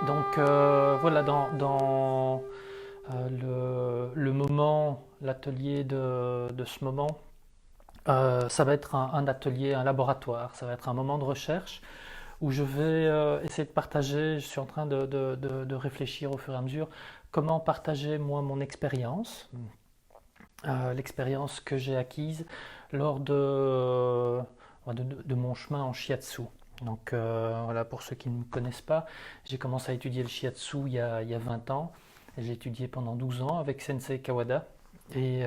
Donc voilà, dans le moment, l'atelier de ce moment, ça va être un atelier, un laboratoire, ça va être un moment de recherche où je vais essayer de partager, je suis en train de réfléchir au fur et à mesure, comment partager moi mon expérience, l'expérience que j'ai acquise lors de mon chemin en shiatsu. Donc voilà, pour ceux qui ne me connaissent pas, j'ai commencé à étudier le shiatsu il y a 20 ans. J'ai étudié pendant 12 ans avec Sensei Kawada. Et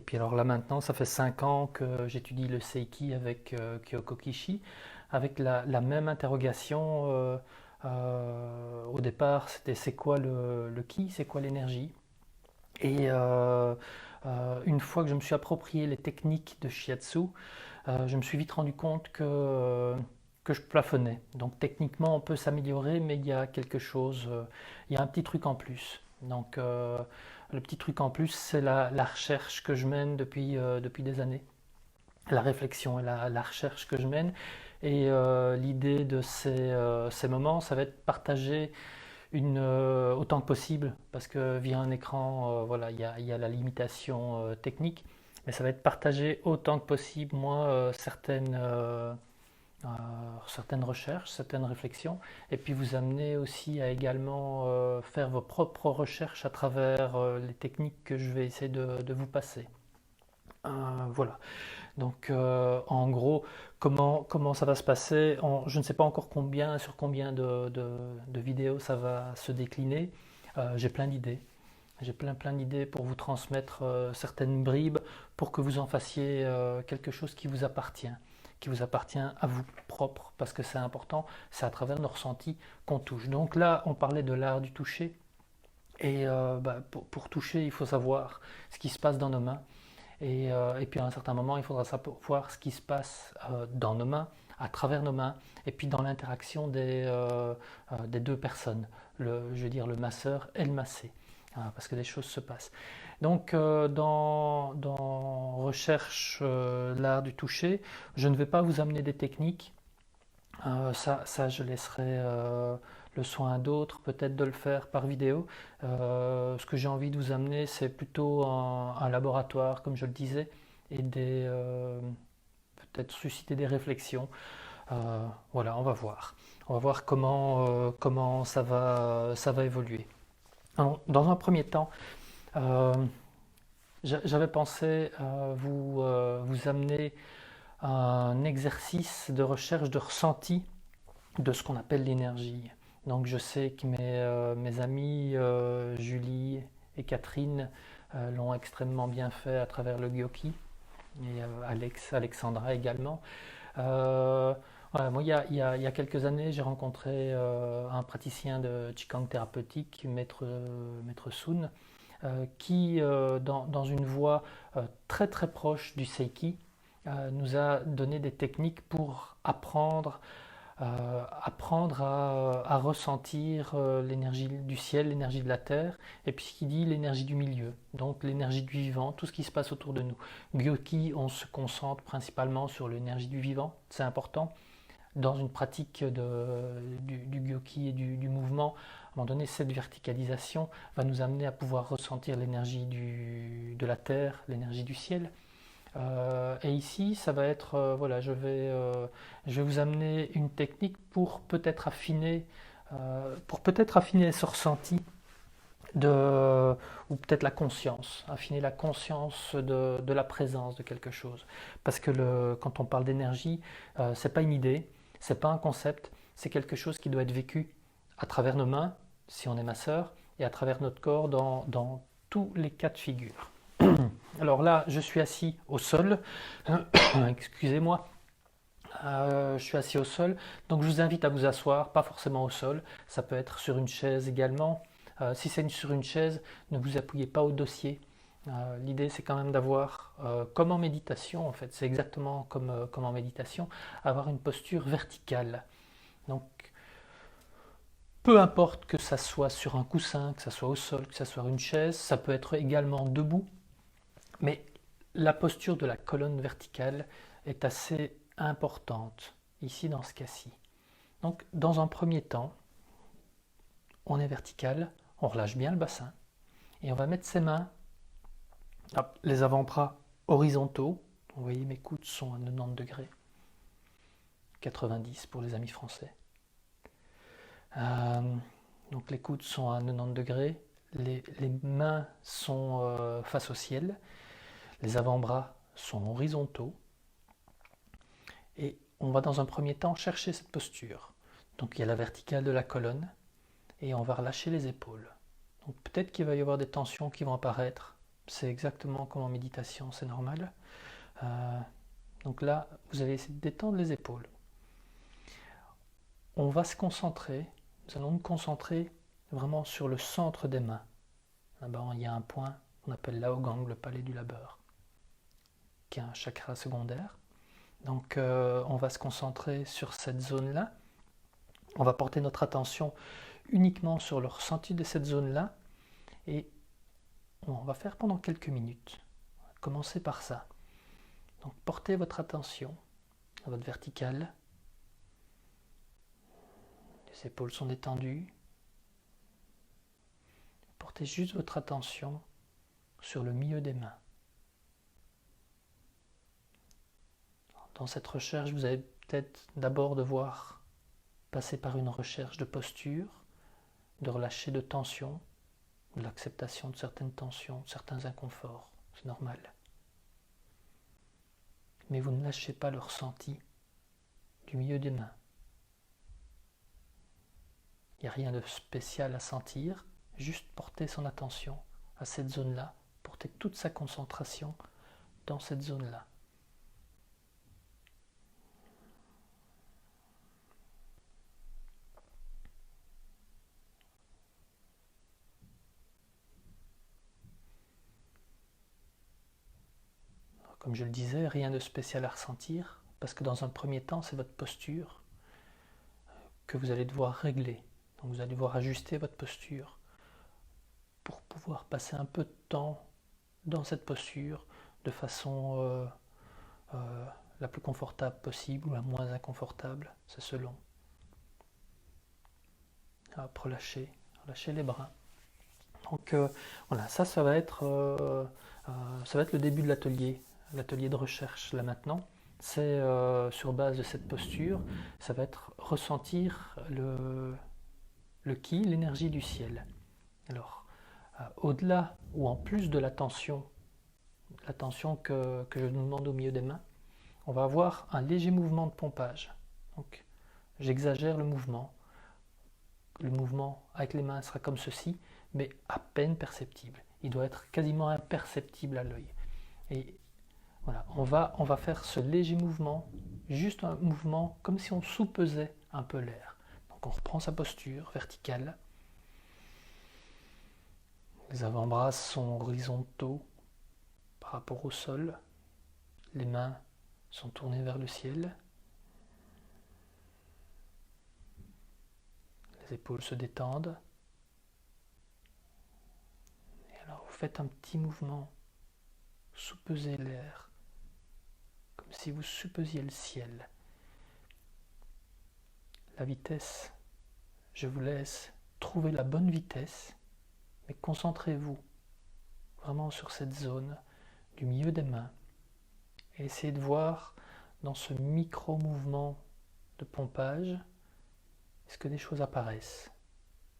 puis alors là maintenant, ça fait 5 ans que j'étudie le Seiki avec Kyoko Kishi, avec la même interrogation. Au départ, c'était c'est quoi le ki, c'est quoi l'énergie? Et une fois que je me suis approprié les techniques de shiatsu, je me suis vite rendu compte que je plafonnais. Donc techniquement, on peut s'améliorer, mais il y a quelque chose, il y a un petit truc en plus. Donc le petit truc en plus, c'est la recherche que je mène depuis des années. La réflexion et la recherche que je mène. Et l'idée de ces moments, ça va être partager autant que possible, parce que via un écran, voilà, il y a la limitation technique, mais ça va être partagé autant que possible, moi, certaines recherches, certaines réflexions, et puis vous amener aussi à également faire vos propres recherches à travers les techniques que je vais essayer de vous passer. Voilà. Donc, en gros, comment ça va se passer? Je ne sais pas encore sur combien de vidéos ça va se décliner. J'ai plein d'idées. J'ai plein d'idées pour vous transmettre certaines bribes pour que vous en fassiez quelque chose qui vous appartient à vous propre, parce que c'est important, c'est à travers nos ressentis qu'on touche. Donc là, on parlait de l'art du toucher, et pour toucher, il faut savoir ce qui se passe dans nos mains. Et puis à un certain moment, il faudra savoir ce qui se passe dans nos mains, à travers nos mains, et puis dans l'interaction des deux personnes, je veux dire le masseur et le massé, parce que des choses se passent. Donc dans Recherche l'art du toucher, je ne vais pas vous amener des techniques, ça, je laisserai le soin à d'autres, peut-être de le faire par vidéo. Ce que j'ai envie de vous amener, c'est plutôt un laboratoire, comme je le disais, et peut-être susciter des réflexions. Voilà, on va voir. On va voir comment ça va évoluer. Alors, dans un premier temps, euh, j'avais pensé vous amener un exercice de recherche de ressenti de ce qu'on appelle l'énergie. Donc je sais que mes amis Julie et Catherine l'ont extrêmement bien fait à travers le Gyoki, et Alexandra également. Voilà, moi, il y a quelques années, j'ai rencontré un praticien de Qigong thérapeutique, Maître Sun, qui, dans une voie très très proche du Seiki, nous a donné des techniques pour apprendre à ressentir l'énergie du ciel, l'énergie de la terre, et puis ce qu'il dit, l'énergie du milieu, donc l'énergie du vivant, tout ce qui se passe autour de nous. Gyoki, on se concentre principalement sur l'énergie du vivant, c'est important. Dans une pratique du Gyoki et du mouvement, à un moment donné, cette verticalisation va nous amener à pouvoir ressentir l'énergie de la terre, l'énergie du ciel. Et ici, ça va être, voilà, je vais vous amener une technique pour peut-être affiner ce ressenti ou peut-être la conscience, affiner la conscience de la présence de quelque chose. Parce que quand on parle d'énergie, c'est pas une idée, c'est pas un concept, c'est quelque chose qui doit être vécu à travers nos mains, si on est masseur, et à travers notre corps dans tous les cas de figure. Alors là, je suis assis au sol. Excusez-moi. Je suis assis au sol. Donc je vous invite à vous asseoir, pas forcément au sol. Ça peut être sur une chaise également. Si c'est sur une chaise, ne vous appuyez pas au dossier. L'idée, c'est quand même d'avoir, comme en méditation, en fait, c'est exactement comme en méditation, avoir une posture verticale. Donc, peu importe que ça soit sur un coussin, que ça soit au sol, que ça soit une chaise, ça peut être également debout. Mais la posture de la colonne verticale est assez importante ici dans ce cas-ci. Donc dans un premier temps, on est vertical, on relâche bien le bassin et on va mettre ses mains, les avant-bras horizontaux. Vous voyez, mes coudes sont à 90 degrés, 90 pour les amis français. Donc les coudes sont à 90 degrés, les mains sont face au ciel, les avant-bras sont horizontaux et on va dans un premier temps chercher cette posture. Donc il y a la verticale de la colonne et on va relâcher les épaules. Donc peut-être qu'il va y avoir des tensions qui vont apparaître, c'est exactement comme en méditation, c'est normal. Donc là, vous allez essayer de détendre les épaules. On va se concentrer, nous allons nous concentrer vraiment sur le centre des mains. Là-bas, il y a un point qu'on appelle l'Aogang, le palais du labeur, qui est un chakra secondaire. Donc on va se concentrer sur cette zone-là. On va porter notre attention uniquement sur le ressenti de cette zone-là. Et on va faire pendant quelques minutes. Commencez par ça. Donc portez votre attention à votre verticale. Les épaules sont détendues. Portez juste votre attention sur le milieu des mains. Dans cette recherche, vous allez peut-être d'abord devoir passer par une recherche de posture, de relâcher de tension, de l'acceptation de certaines tensions, de certains inconforts. C'est normal. Mais vous ne lâchez pas le ressenti du milieu des mains. Il n'y a rien de spécial à sentir, juste porter son attention à cette zone-là, porter toute sa concentration dans cette zone-là. Comme je le disais, rien de spécial à ressentir, parce que dans un premier temps, c'est votre posture que vous allez devoir régler. Donc vous allez devoir ajuster votre posture pour pouvoir passer un peu de temps dans cette posture de façon la plus confortable possible ou la moins inconfortable, c'est selon. Hop, relâchez les bras. Donc voilà, ça va être le début de l'atelier de recherche là maintenant. C'est sur base de cette posture, ça va être ressentir le ki, l'énergie du ciel. Alors, au-delà ou en plus de la tension que je nous demande au milieu des mains, on va avoir un léger mouvement de pompage. Donc, j'exagère le mouvement. Le mouvement avec les mains sera comme ceci, mais à peine perceptible. Il doit être quasiment imperceptible à l'œil. Et voilà, on va faire ce léger mouvement, juste un mouvement comme si on soupesait un peu l'air. Donc on reprend sa posture verticale. Les avant-bras sont horizontaux par rapport au sol. Les mains sont tournées vers le ciel. Les épaules se détendent. Et alors vous faites un petit mouvement, soupesez l'air, comme si vous soupesiez le ciel. La vitesse, je vous laisse trouver la bonne vitesse, mais concentrez-vous vraiment sur cette zone du milieu des mains et essayez de voir dans ce micro-mouvement de pompage, est-ce que des choses apparaissent?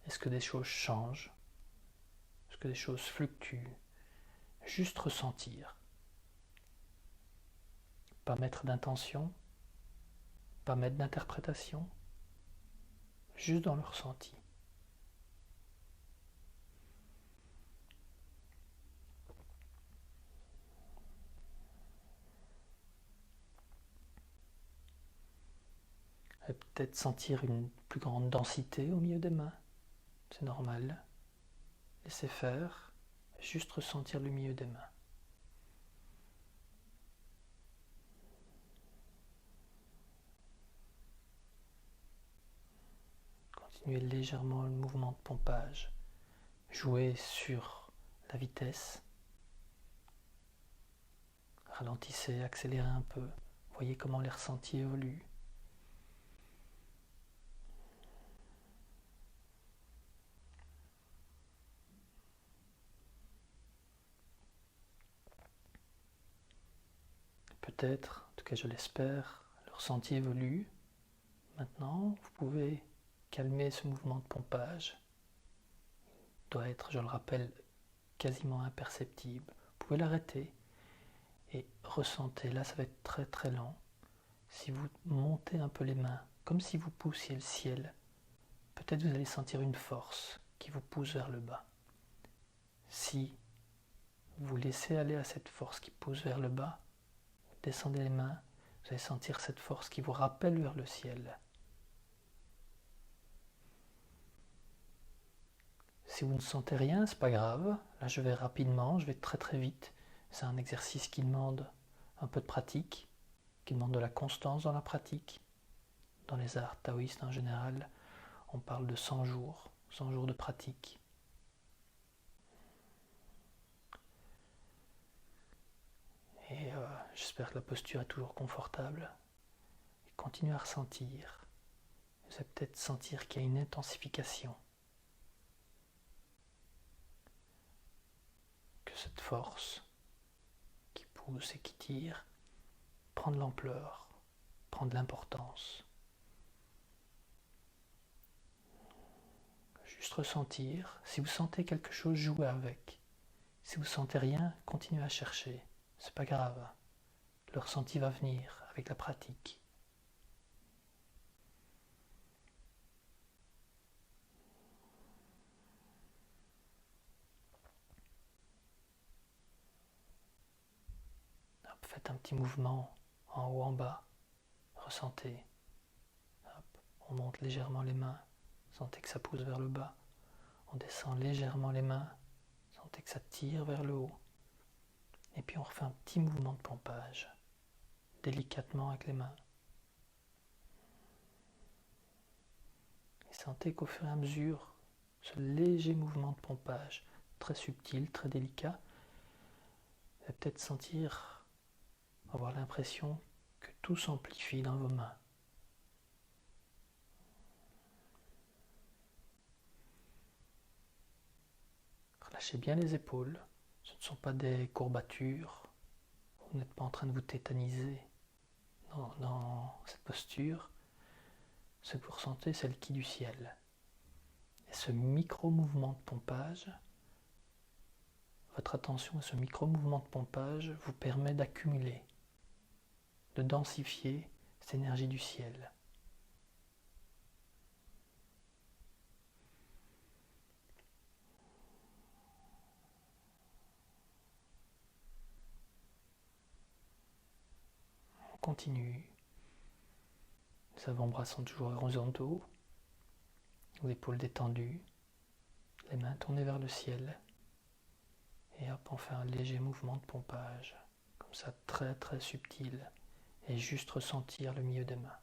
Est-ce que des choses changent? Est-ce que des choses fluctuent? Juste ressentir. Pas mettre d'intention, pas mettre d'interprétation, juste dans le ressenti. Et peut-être sentir une plus grande densité au milieu des mains, c'est normal. Laissez faire, juste ressentir le milieu des mains. Continuez légèrement le mouvement de pompage. Jouez sur la vitesse. Ralentissez, accélérez un peu. Voyez comment les ressentis évoluent. peut-être, en tout cas je l'espère, le ressenti évolue. Maintenant, vous pouvez calmer ce mouvement de pompage. Il doit être, je le rappelle, quasiment imperceptible. Vous pouvez l'arrêter et ressentez. Là, ça va être très très lent. Si vous montez un peu les mains, comme si vous poussiez le ciel, peut-être vous allez sentir une force qui vous pousse vers le bas. Si vous laissez aller à cette force qui pousse vers le bas, vous descendez les mains, vous allez sentir cette force qui vous rappelle vers le ciel. Si vous ne sentez rien, c'est pas grave. Là, je vais rapidement, je vais très très vite. C'est un exercice qui demande un peu de pratique, qui demande de la constance dans la pratique. Dans les arts taoïstes en général, on parle de 100 jours de pratique. Et j'espère que la posture est toujours confortable. Et continuez à ressentir. Vous allez peut-être sentir qu'il y a une intensification. Que cette force qui pousse et qui tire prend de l'ampleur, prend de l'importance. Juste ressentir. Si vous sentez quelque chose, jouez avec. Si vous sentez rien, continuez à chercher. C'est pas grave. Le ressenti va venir avec la pratique. Hop, faites un petit mouvement en haut, en bas. Ressentez. Hop, on monte légèrement les mains. Sentez que ça pousse vers le bas. On descend légèrement les mains. Sentez que ça tire vers le haut. Et puis on refait un petit mouvement de pompage, délicatement avec les mains. Et sentez qu'au fur et à mesure, ce léger mouvement de pompage, très subtil, très délicat, vous allez peut-être sentir, avoir l'impression que tout s'amplifie dans vos mains. Relâchez bien les épaules. Ce ne sont pas des courbatures. Vous n'êtes pas en train de vous tétaniser dans cette posture. Ce que vous ressentez, c'est le ki du ciel. Et ce micro-mouvement de pompage, votre attention à ce micro-mouvement de pompage vous permet d'accumuler, de densifier cette énergie du ciel. On continue. Les avant-bras sont toujours horizontaux, les épaules détendues, les mains tournées vers le ciel. Et hop, on fait un léger mouvement de pompage, comme ça très très subtil, et juste ressentir le milieu des mains.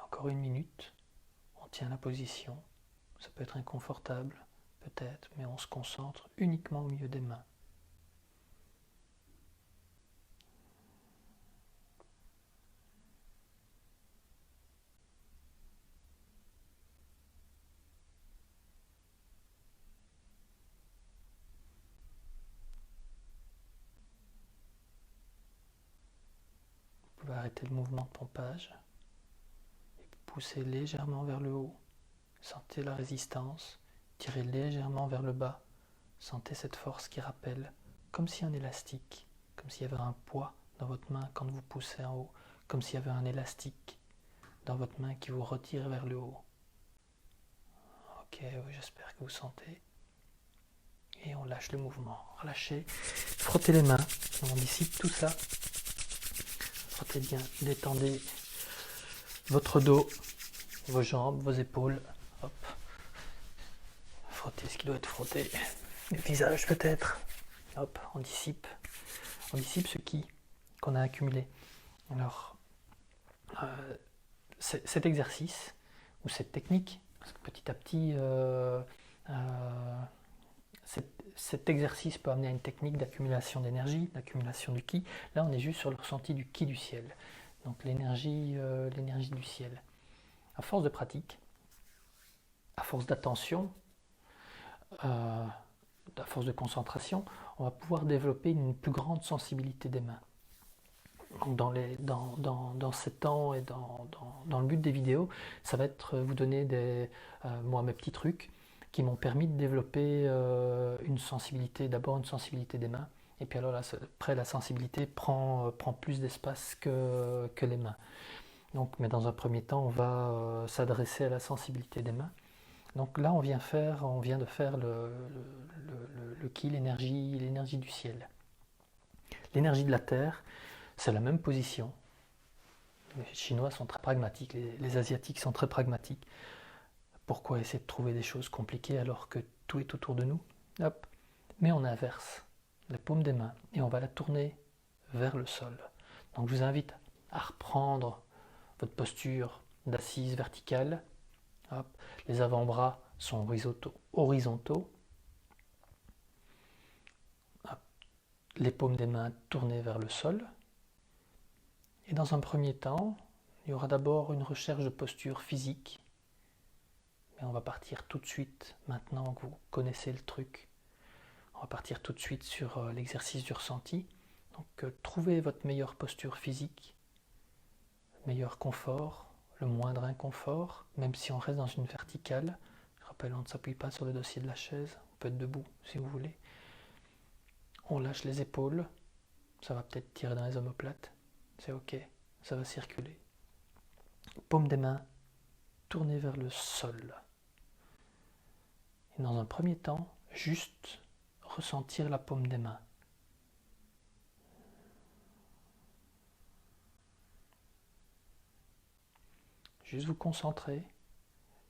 Encore une minute, on tient la position, ça peut être inconfortable, peut-être, mais on se concentre uniquement au milieu des mains. Vous pouvez arrêter le mouvement de pompage. Poussez légèrement vers le haut, sentez la résistance, tirez légèrement vers le bas, sentez cette force qui rappelle, comme si un élastique, comme s'il y avait un poids dans votre main quand vous poussez en haut, comme s'il y avait un élastique dans votre main qui vous retire vers le haut. Ok, oui, j'espère que vous sentez. Et on lâche le mouvement, relâchez, frottez les mains, on dissipe tout ça, frottez bien, détendez votre dos, vos jambes, vos épaules, hop. Frottez ce qui doit être frotté, le visage peut-être, hop, on dissipe ce qui qu'on a accumulé. Alors, cet exercice ou cette technique Parce que petit à petit, euh, cet exercice peut amener à une technique d'accumulation d'énergie, d'accumulation du ki. Là, on est juste sur le ressenti du ki du ciel. Donc l'énergie du ciel. À force de pratique, à force d'attention, à force de concentration, on va pouvoir développer une plus grande sensibilité des mains. Donc dans ces temps et dans le but des vidéos, ça va être vous donner moi mes petits trucs qui m'ont permis de développer une sensibilité, d'abord une sensibilité des mains, et puis alors là, après la sensibilité prend plus d'espace que les mains. Donc, mais dans un premier temps, on va s'adresser à la sensibilité des mains. Donc là, on vient de faire le ki, l'énergie du ciel. L'énergie de la terre, c'est la même position. Les Chinois sont très pragmatiques, les Asiatiques sont très pragmatiques. Pourquoi essayer de trouver des choses compliquées alors que tout est autour de nous? Hop. Mais on inverse la paume des mains et on va la tourner vers le sol. Donc je vous invite à reprendre votre posture d'assise verticale. Hop. Les avant-bras sont horizontaux. Hop. Les paumes des mains tournées vers le sol. Et dans un premier temps, il y aura d'abord une recherche de posture physique. Mais on va partir tout de suite, maintenant que vous connaissez le truc, on va partir tout de suite sur l'exercice du ressenti. Donc trouvez votre meilleure posture physique, le meilleur confort, le moindre inconfort, même si on reste dans une verticale. Je rappelle, on ne s'appuie pas sur le dossier de la chaise, on peut être debout si vous voulez. On lâche les épaules, ça va peut-être tirer dans les omoplates, c'est ok, ça va circuler. Paume des mains tournées vers le sol. Et dans un premier temps, juste ressentir la paume des mains. Juste vous concentrer,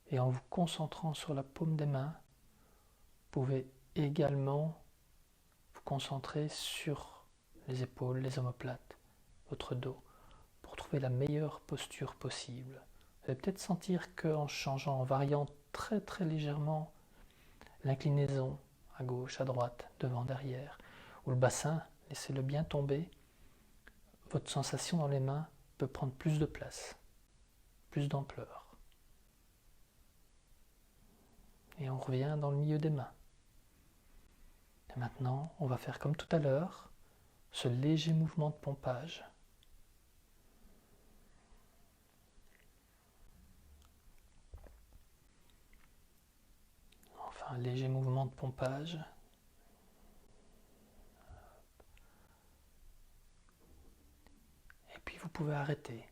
et en vous concentrant sur la paume des mains, vous pouvez également vous concentrer sur les épaules, les omoplates, votre dos, pour trouver la meilleure posture possible. Vous allez peut-être sentir qu'en changeant, en variant très très légèrement l'inclinaison à gauche, à droite, devant, derrière, ou le bassin, laissez-le bien tomber, votre sensation dans les mains peut prendre plus de place, plus d'ampleur. Et on revient dans le milieu des mains. Et maintenant, on va faire comme tout à l'heure, ce léger mouvement de pompage. Enfin, un léger mouvement de pompage. Et puis vous pouvez arrêter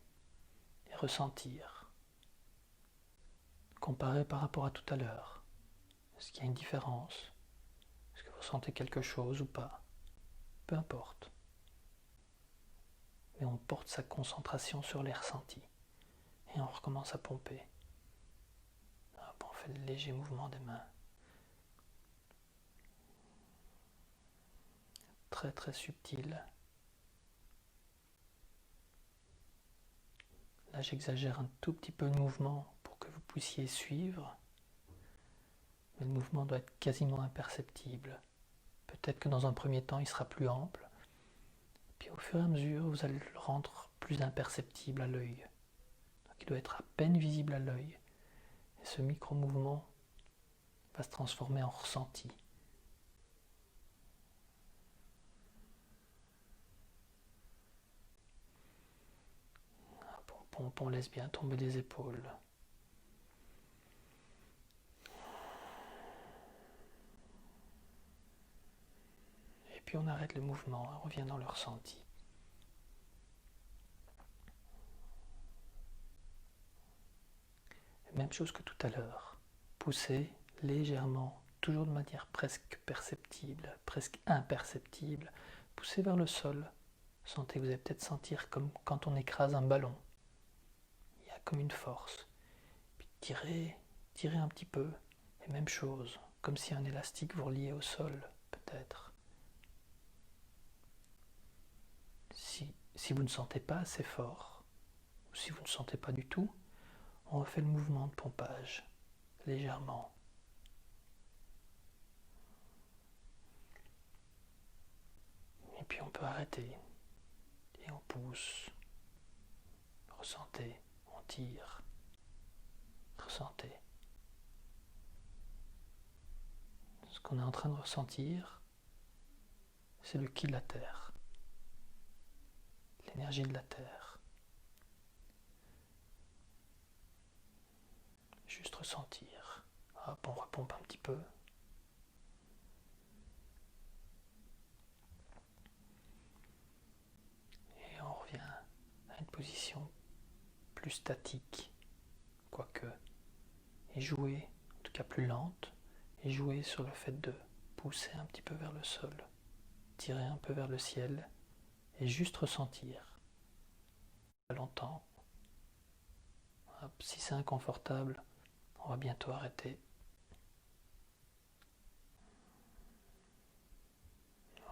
et ressentir. Comparer par rapport à tout à l'heure. Est-ce qu'il y a une différence? Est-ce que vous ressentez quelque chose ou pas? Peu importe. Mais on porte sa concentration sur les ressentis. Et on recommence à pomper. Hop, on fait le léger mouvement des mains. Très très subtil. Là, j'exagère un tout petit peu le mouvement pour que vous puissiez suivre. Mais le mouvement doit être quasiment imperceptible. Peut-être que dans un premier temps, il sera plus ample. Puis au fur et à mesure, vous allez le rendre plus imperceptible à l'œil. Donc il doit être à peine visible à l'œil. Et ce micro-mouvement va se transformer en ressenti. On laisse bien tomber les épaules. Et puis on arrête le mouvement, on revient dans le ressenti. Même chose que tout à l'heure. Poussez légèrement, toujours de manière presque perceptible, presque imperceptible. Poussez vers le sol. Sentez, vous allez peut-être sentir comme quand on écrase un ballon. Il y a comme une force. Puis tirez un petit peu. Et même chose, comme si un élastique vous reliait au sol, peut-être. Si vous ne sentez pas assez fort, ou si vous ne sentez pas du tout, on refait le mouvement de pompage. légèrement. Et puis on peut arrêter. Et on pousse. Ressentez, on tire. Ressentez. Ce qu'on est en train de ressentir, c'est le ki de la Terre. L'énergie de la Terre. Juste ressentir. Hop, on repompe un petit peu. Et on revient à une position plus statique, quoique, et jouer, en tout cas plus lente, et jouer sur le fait de pousser un petit peu vers le sol, tirer un peu vers le ciel, et juste ressentir. Pas longtemps. Hop, si c'est inconfortable, on va bientôt arrêter.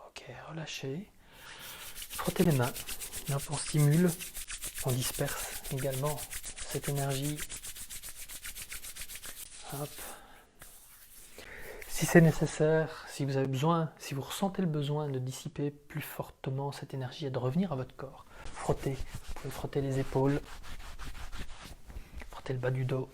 Ok, relâchez. Frottez les mains. Hop, on stimule, on disperse également cette énergie. Hop. Si c'est nécessaire, si vous avez besoin, si vous ressentez le besoin de dissiper plus fortement cette énergie et de revenir à votre corps, frottez. Vous pouvez frotter les épaules, frotter le bas du dos.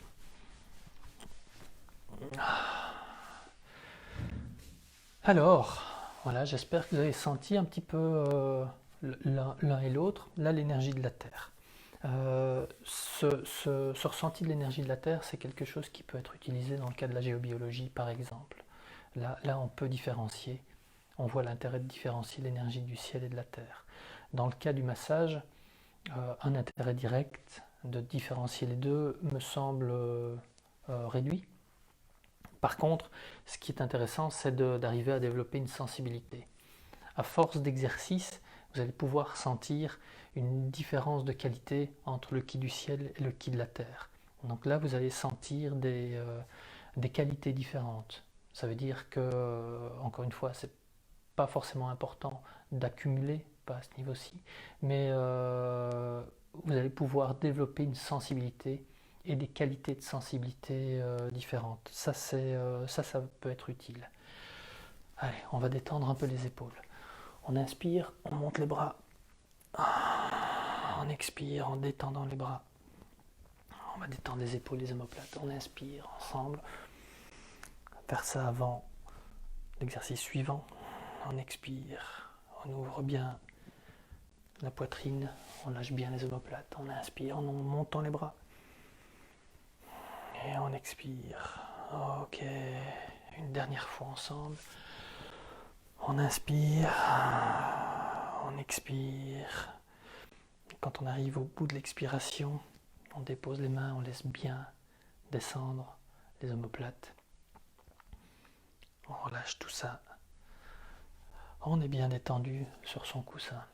Alors, voilà, j'espère que vous avez senti un petit peu l'un et l'autre, là l'énergie de la Terre. Ce ressenti de l'énergie de la Terre, c'est quelque chose qui peut être utilisé dans le cas de la géobiologie, par exemple. Là, on peut différencier, on voit l'intérêt de différencier l'énergie du ciel et de la Terre. Dans le cas du massage, un intérêt direct de différencier les deux me semble réduit. Par contre, ce qui est intéressant, c'est d'arriver à développer une sensibilité. À force d'exercice, vous allez pouvoir sentir une différence de qualité entre le ki du ciel et le ki de la terre. Donc là, vous allez sentir des qualités différentes. Ça veut dire que, encore une fois, c'est pas forcément important d'accumuler, pas à ce niveau-ci, mais vous allez pouvoir développer une sensibilité et des qualités de sensibilité différentes. Ça peut être utile. Allez, on va détendre un peu les épaules. On inspire, on monte les bras. On expire en détendant les bras. On va détendre les épaules, les omoplates. On inspire ensemble. On va faire ça avant l'exercice suivant. On expire, on ouvre bien la poitrine, on lâche bien les omoplates. On inspire en montant les bras. Et on expire. Ok, une dernière fois ensemble. On inspire, on expire. Quand on arrive au bout de l'expiration, on dépose les mains, on laisse bien descendre les omoplates. On relâche tout ça. On est bien détendu sur son coussin.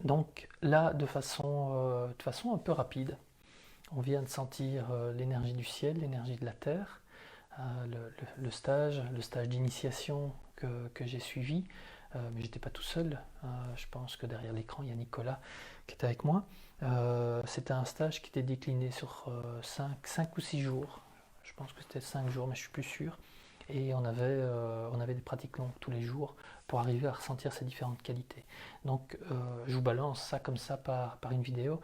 Donc là, de façon un peu rapide, on vient de sentir l'énergie du ciel, l'énergie de la terre, le stage d'initiation que j'ai suivi, mais j'étais pas tout seul. Je pense que derrière l'écran, il y a Nicolas qui était avec moi. C'était un stage qui était décliné sur 5 ou 6 jours. Je pense que c'était 5 jours, mais je suis plus sûr. Et on avait des pratiques longues tous les jours pour arriver à ressentir ces différentes qualités. Donc je vous balance ça comme ça par une vidéo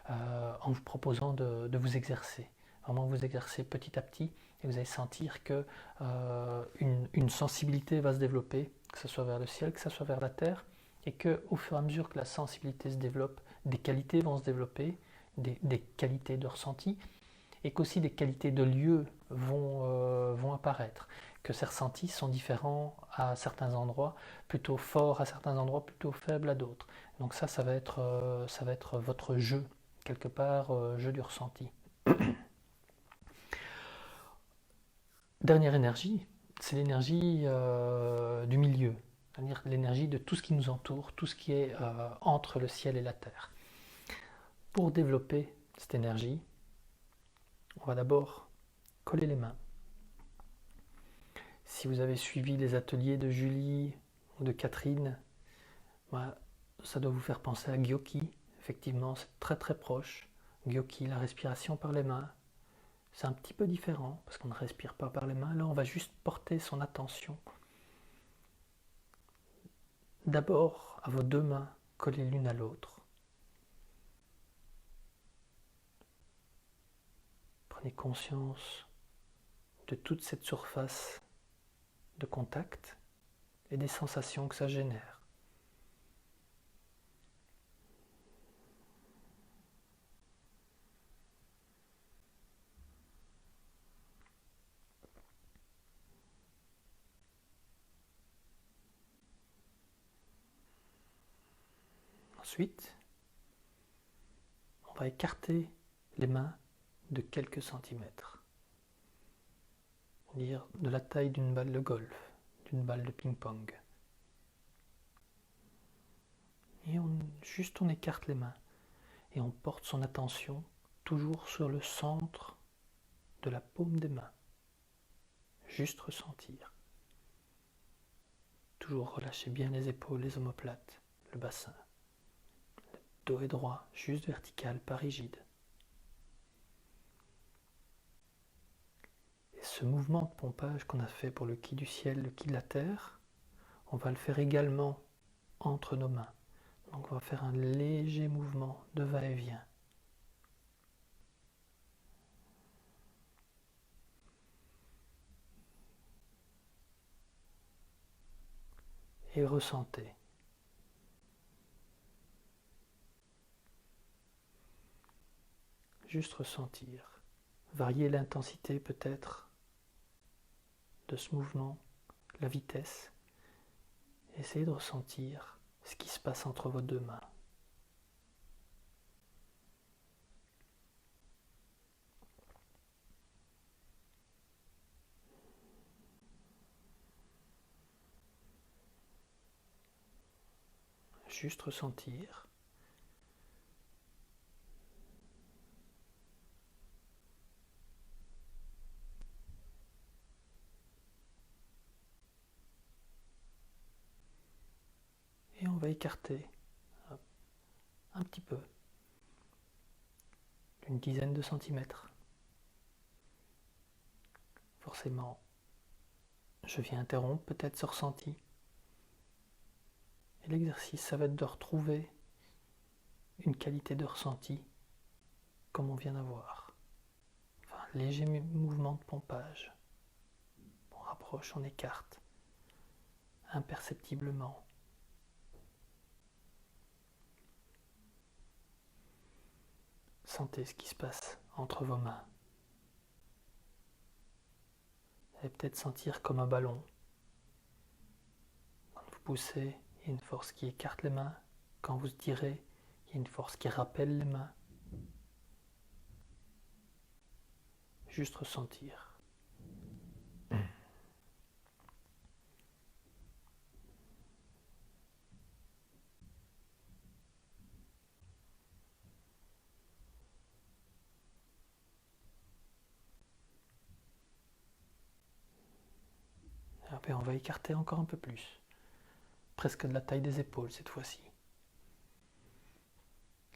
en vous proposant de vous exercer. Vraiment vous exercer petit à petit et vous allez sentir que une sensibilité va se développer, que ce soit vers le ciel, que ce soit vers la terre, et qu'au fur et à mesure que la sensibilité se développe, des qualités vont se développer, des qualités de ressenti, et qu'aussi des qualités de lieu vont apparaître, que ces ressentis sont différents à certains endroits, plutôt forts à certains endroits, plutôt faibles à d'autres. Donc ça va être votre jeu, quelque part, jeu du ressenti. Dernière énergie, c'est l'énergie du milieu, c'est-à-dire l'énergie de tout ce qui nous entoure, tout ce qui est entre le ciel et la terre. Pour développer cette énergie, on va d'abord coller les mains. Si vous avez suivi les ateliers de Julie ou de Catherine, ça doit vous faire penser à Gyoki. Effectivement, c'est très très proche. Gyoki, la respiration par les mains, C'est un petit peu différent parce qu'on ne respire pas par les mains. Là, on va juste porter son attention d'abord à vos deux mains collées l'une à l'autre. Prenez conscience de toute cette surface de contact et des sensations que ça génère. Ensuite, on va écarter les mains de quelques centimètres, c'est-à-dire de la taille d'une balle de golf, d'une balle de ping-pong. Et juste on écarte les mains et on porte son attention toujours sur le centre de la paume des mains. Juste ressentir. Toujours relâcher bien les épaules, les omoplates, le bassin. Le dos est droit, juste vertical, pas rigide. Et ce mouvement de pompage qu'on a fait pour le ki du ciel, le ki de la terre, on va le faire également entre nos mains. Donc on va faire un léger mouvement de va-et-vient. Et ressentez. Juste ressentir. Varier l'intensité peut-être de ce mouvement, la vitesse. Essayez de ressentir ce qui se passe entre vos deux mains. Juste ressentir. Et on va écarter un petit peu, d'une dizaine de centimètres. Forcément, je viens interrompre peut-être ce ressenti. Et l'exercice, ça va être de retrouver une qualité de ressenti comme on vient d'avoir. Enfin, léger mouvement de pompage. On rapproche, on écarte, imperceptiblement. Sentez ce qui se passe entre vos mains. Vous allez peut-être sentir comme un ballon. Quand vous poussez, il y a une force qui écarte les mains. Quand vous tirez, il y a une force qui rappelle les mains. Juste ressentir. Après, on va écarter encore un peu plus. Presque de la taille des épaules cette fois-ci.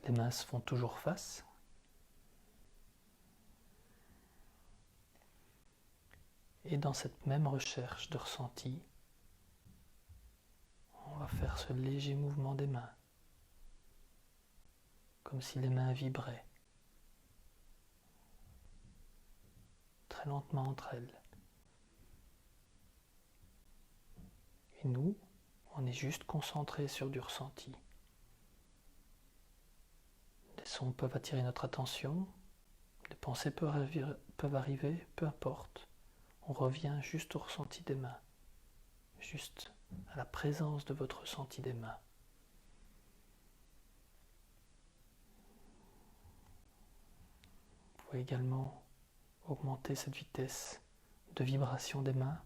Les mains se font toujours face. Et dans cette même recherche de ressenti, on va faire ce léger mouvement des mains, comme si les mains vibraient, très lentement entre elles. Et nous, on est juste concentré sur du ressenti. Des sons peuvent attirer notre attention, des pensées peuvent arriver, peu importe. On revient juste au ressenti des mains, juste à la présence de votre ressenti des mains. Vous pouvez également augmenter cette vitesse de vibration des mains.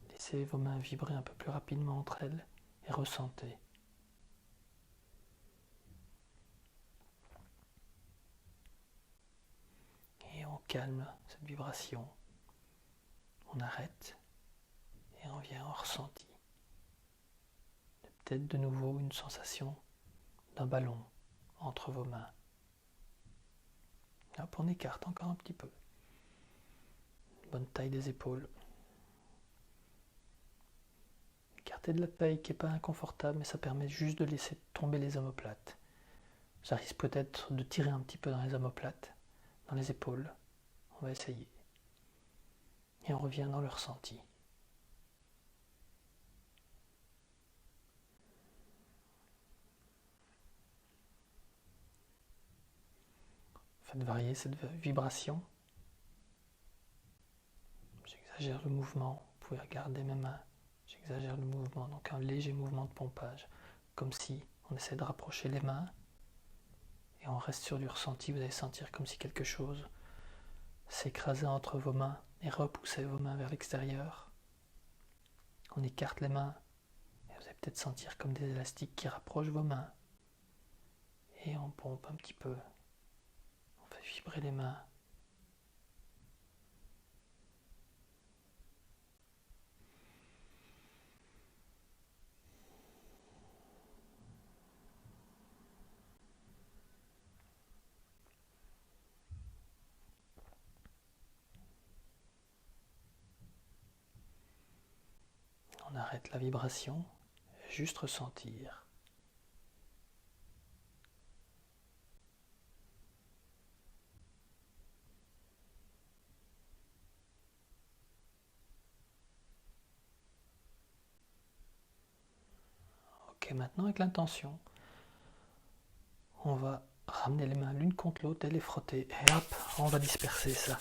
Laissez vos mains vibrer un peu plus rapidement entre elles et ressentez. Et on calme cette vibration. On arrête et on vient au ressenti. Peut-être de nouveau une sensation d'un ballon entre vos mains. Hop, on écarte encore un petit peu. bonne taille des épaules. Écartez de la taille qui n'est pas inconfortable, mais ça permet juste de laisser tomber les omoplates. Ça risque peut-être de tirer un petit peu dans les omoplates, dans les épaules. On va essayer. Et on revient dans le ressenti. Faites varier cette vibration. J'exagère le mouvement. Vous pouvez regarder mes mains. J'exagère le mouvement. Donc un léger mouvement de pompage. Comme si on essaie de rapprocher les mains. Et on reste sur du ressenti. Vous allez sentir comme si quelque chose s'écrasait entre vos mains et repoussait vos mains vers l'extérieur. On écarte les mains. Et vous allez peut-être sentir comme des élastiques qui rapprochent vos mains. Et on pompe un petit peu. On fait vibrer les mains. On arrête la vibration, juste ressentir. Ok, maintenant avec l'intention, on va ramener les mains l'une contre l'autre et les frotter. Et hop, on va disperser ça.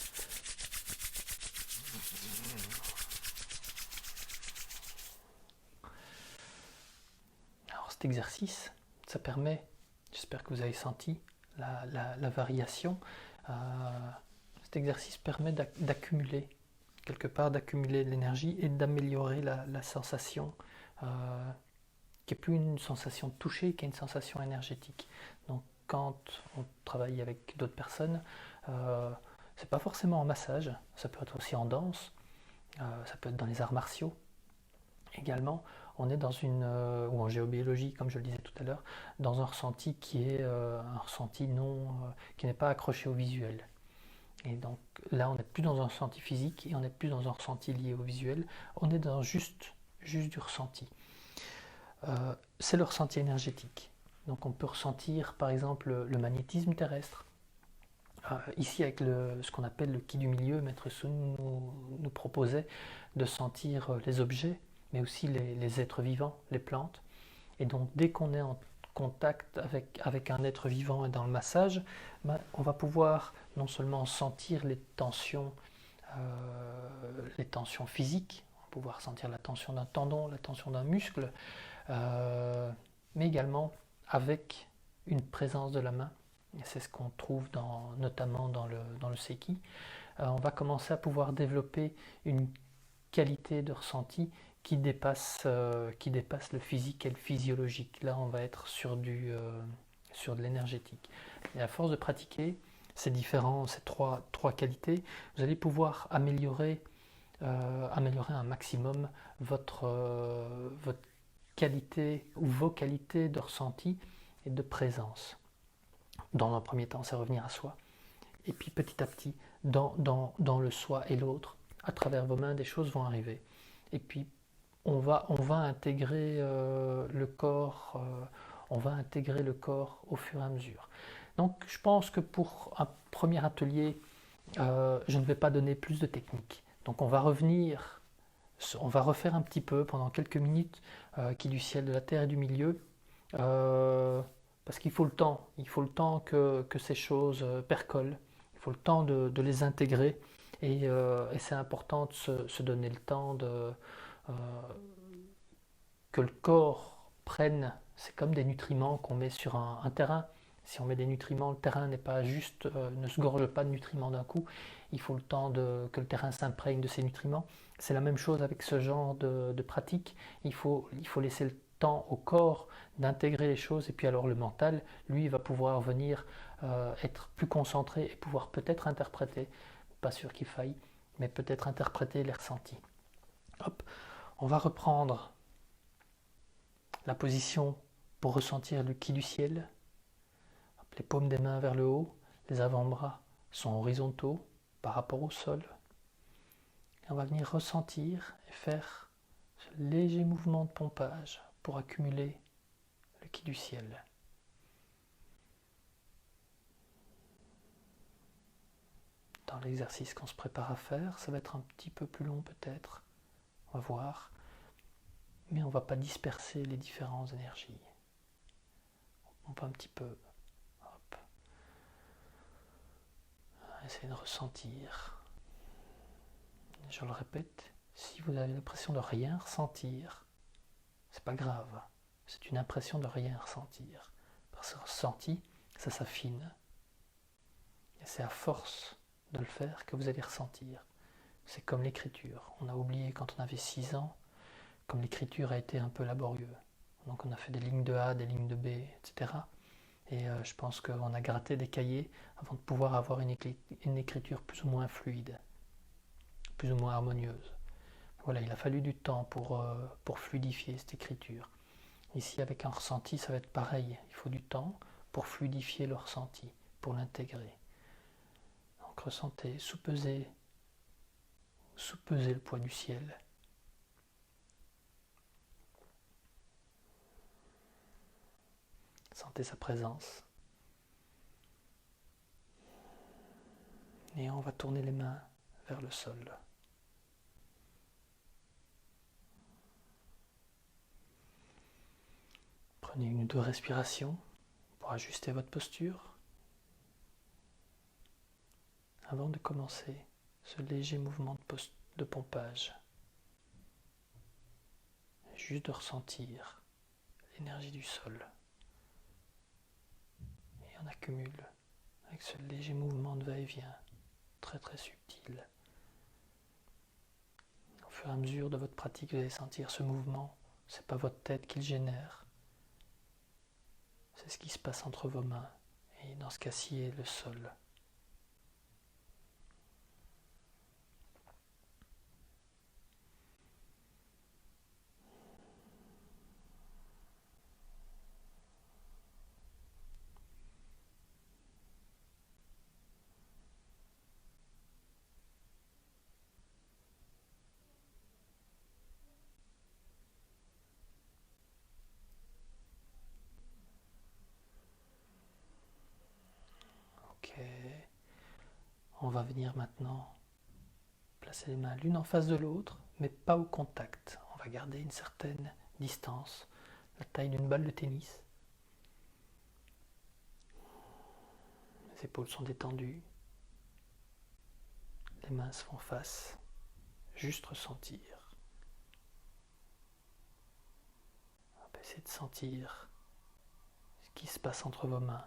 Alors cet exercice, ça permet, j'espère que vous avez senti la variation, cet exercice permet d'accumuler, quelque part d'accumuler l'énergie et d'améliorer la sensation, qui n'est plus une sensation de toucher, qui est une sensation énergétique. Donc quand on travaille avec d'autres personnes, c'est pas forcément en massage, ça peut être aussi en danse, ça peut être dans les arts martiaux également. On est dans ou en géobiologie, comme je le disais tout à l'heure, dans un ressenti qui est un ressenti qui n'est pas accroché au visuel. Et donc là, on n'est plus dans un ressenti physique et on n'est plus dans un ressenti lié au visuel, on est dans juste du ressenti. C'est le ressenti énergétique. Donc on peut ressentir par exemple le magnétisme terrestre. Ici avec ce qu'on appelle le ki du milieu, Maître Sun nous proposait de sentir les objets, mais aussi les êtres vivants, les plantes. Et donc dès qu'on est en contact avec un être vivant et dans le massage, on va pouvoir non seulement sentir les tensions physiques, on va pouvoir sentir la tension d'un tendon, la tension d'un muscle, mais également avec une présence de la main. Et c'est ce qu'on trouve notamment dans le Seiki. On va commencer à pouvoir développer une qualité de ressenti qui dépasse le physique et le physiologique. Là, on va être sur de l'énergétique. Et à force de pratiquer ces trois qualités, vous allez pouvoir améliorer un maximum votre qualité ou vos qualités de ressenti et de présence. Dans un premier temps, c'est revenir à soi. Et puis petit à petit, dans le soi et l'autre, à travers vos mains, des choses vont arriver. Et puis, on va intégrer le corps, au fur et à mesure. Donc, je pense que pour un premier atelier, je ne vais pas donner plus de techniques. Donc, on va revenir, on va refaire un petit peu pendant quelques minutes qui du ciel, de la terre et du milieu. Parce qu'il faut le temps que ces choses percolent, il faut le temps de les intégrer et c'est important de se donner le temps que le corps prenne. C'est comme des nutriments qu'on met sur un terrain. Si on met des nutriments, le terrain n'est pas juste, ne se gorge pas de nutriments d'un coup. Il faut le temps que le terrain s'imprègne de ces nutriments. C'est la même chose avec ce genre de pratique. Il faut laisser le temps au corps d'intégrer les choses, et puis alors le mental, lui, va pouvoir venir être plus concentré et pouvoir peut-être interpréter, pas sûr qu'il faille, mais peut-être interpréter les ressentis. Hop, on va reprendre la position pour ressentir le ki du ciel. Hop, les paumes des mains vers le haut, les avant-bras sont horizontaux par rapport au sol. Et on va venir ressentir et faire ce léger mouvement de pompage pour accumuler le Qi du ciel. Dans l'exercice qu'on se prépare à faire, ça va être un petit peu plus long peut-être, on va voir, mais on ne va pas disperser les différentes énergies. On peut un petit peu, hop, essayer de ressentir. Je le répète, si vous avez l'impression de rien ressentir, c'est pas grave, c'est une impression de rien ressentir. Parce que ressenti, ça s'affine. Et c'est à force de le faire que vous allez ressentir. C'est comme l'écriture. On a oublié quand on avait 6 ans, comme l'écriture a été un peu laborieux. Donc on a fait des lignes de A, des lignes de B, etc. Et je pense qu'on a gratté des cahiers avant de pouvoir avoir une écriture plus ou moins fluide, plus ou moins harmonieuse. Voilà, il a fallu du temps pour fluidifier cette écriture. Ici, avec un ressenti, ça va être pareil. Il faut du temps pour fluidifier le ressenti, pour l'intégrer. Donc ressentez, soupesez le poids du ciel. Sentez sa présence. Et on va tourner les mains vers le sol. Prenez 1 ou 2 respirations pour ajuster votre posture. Avant de commencer ce léger mouvement de pompage, juste de ressentir l'énergie du sol. Et on accumule avec ce léger mouvement de va-et-vient, très très subtil. Au fur et à mesure de votre pratique, vous allez sentir ce mouvement. Ce n'est pas votre tête qui le génère. C'est ce qui se passe entre vos mains. Et dans ce cas-ci, le sol. Ok. On va venir maintenant placer les mains l'une en face de l'autre, mais pas au contact. On va garder une certaine distance, la taille d'une balle de tennis. Les épaules sont détendues. Les mains se font face. Juste ressentir. On va essayer de sentir ce qui se passe entre vos mains.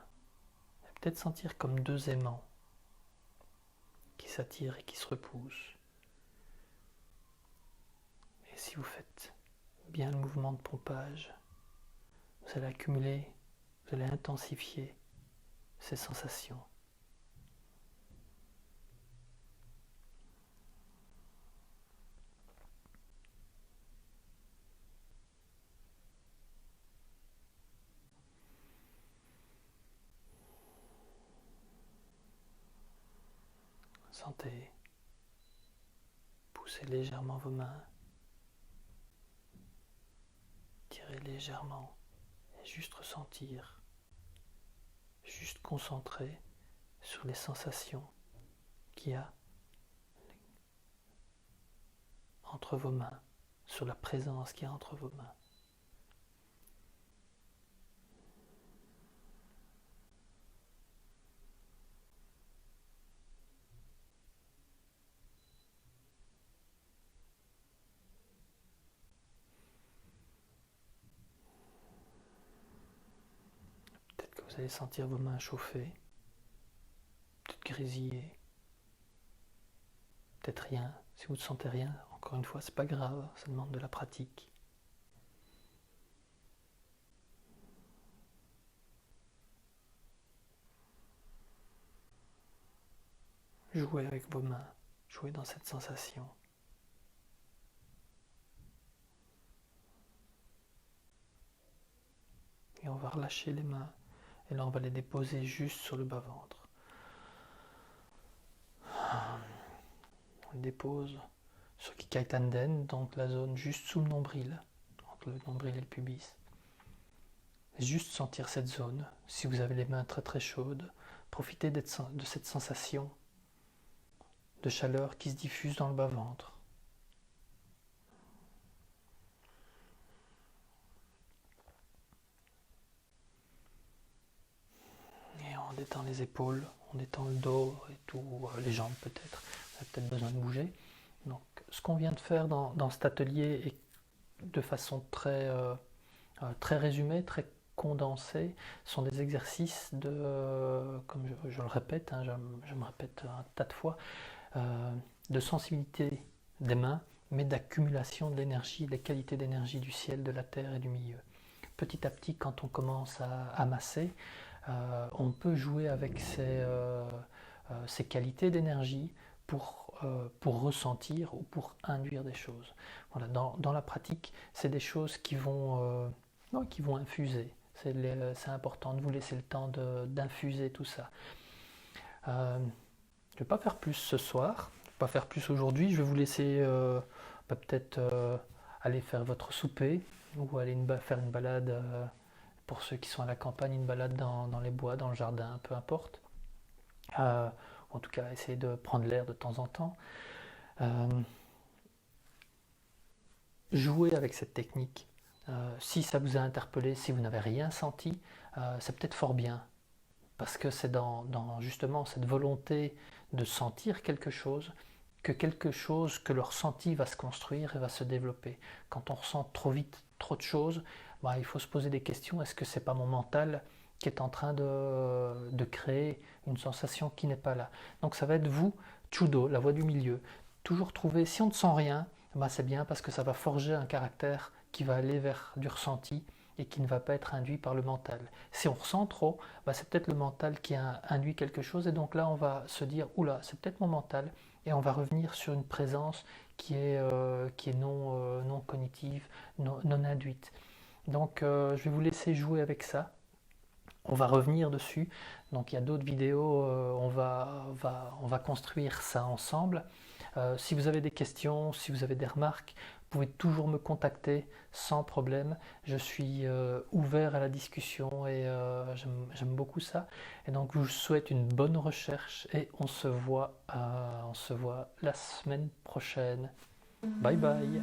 Et peut-être sentir comme 2 aimants qui s'attirent et qui se repoussent. Et si vous faites bien le mouvement de pompage, vous allez accumuler, vous allez intensifier ces sensations. Sentez, poussez légèrement vos mains, tirez légèrement et juste ressentir, juste concentrer sur les sensations qu'il y a entre vos mains, sur la présence qu'il y a entre vos mains. Peut-être que vous allez sentir vos mains chauffer, peut-être grésiller, peut-être rien. Si vous ne sentez rien, encore une fois, c'est pas grave, ça demande de la pratique. Jouez avec vos mains, jouez dans cette sensation. Et on va relâcher les mains, et là on va les déposer juste sur le bas-ventre. On les dépose sur Kikaitanden, donc la zone juste sous le nombril, entre le nombril et le pubis. Juste sentir cette zone. Si vous avez les mains très très chaudes, profitez de cette sensation de chaleur qui se diffuse dans le bas-ventre. Et on détend les épaules, on détend le dos et tout, les jambes peut-être. Vous avez peut-être besoin de bouger. Donc, ce qu'on vient de faire dans cet atelier est de façon très résumée, très condensée, sont des exercices comme je le répète, hein, je me répète un tas de fois, de sensibilité des mains, mais d'accumulation de l'énergie, des qualités d'énergie du ciel, de la terre et du milieu. Petit à petit, quand on commence à amasser, on peut jouer avec ces qualités d'énergie pour ressentir ou pour induire des choses. Voilà, dans la pratique, c'est des choses qui vont infuser. C'est important de vous laisser le temps d'infuser tout ça. Je ne vais pas faire plus ce soir, je ne vais pas faire plus aujourd'hui. Je vais vous laisser peut-être aller faire votre souper ou aller faire une balade. Pour ceux qui sont à la campagne, une balade dans les bois, dans le jardin, peu importe. En tout cas, essayez de prendre l'air de temps en temps. Jouez avec cette technique. Si ça vous a interpellé, si vous n'avez rien senti, c'est peut-être fort bien. Parce que c'est dans justement cette volonté de sentir quelque chose que le ressenti va se construire et va se développer. Quand on ressent trop vite trop de choses, il faut se poser des questions. Est-ce que c'est pas mon mental qui est en train de créer une sensation qui n'est pas là? Donc ça va être vous, Chudo, la voie du milieu. Toujours trouver, si on ne sent rien, c'est bien parce que ça va forger un caractère qui va aller vers du ressenti et qui ne va pas être induit par le mental. Si on ressent trop, c'est peut-être le mental qui a induit quelque chose et donc là on va se dire, oula, c'est peut-être mon mental, et on va revenir sur une présence qui est non cognitive, non induite. Donc je vais vous laisser jouer avec ça. On va revenir dessus. Donc il y a d'autres vidéos, on va construire ça ensemble. Si vous avez des questions, si vous avez des remarques, vous pouvez toujours me contacter sans problème. Je suis ouvert à la discussion et j'aime beaucoup ça. Et donc je vous souhaite une bonne recherche et on se voit la semaine prochaine. Bye bye.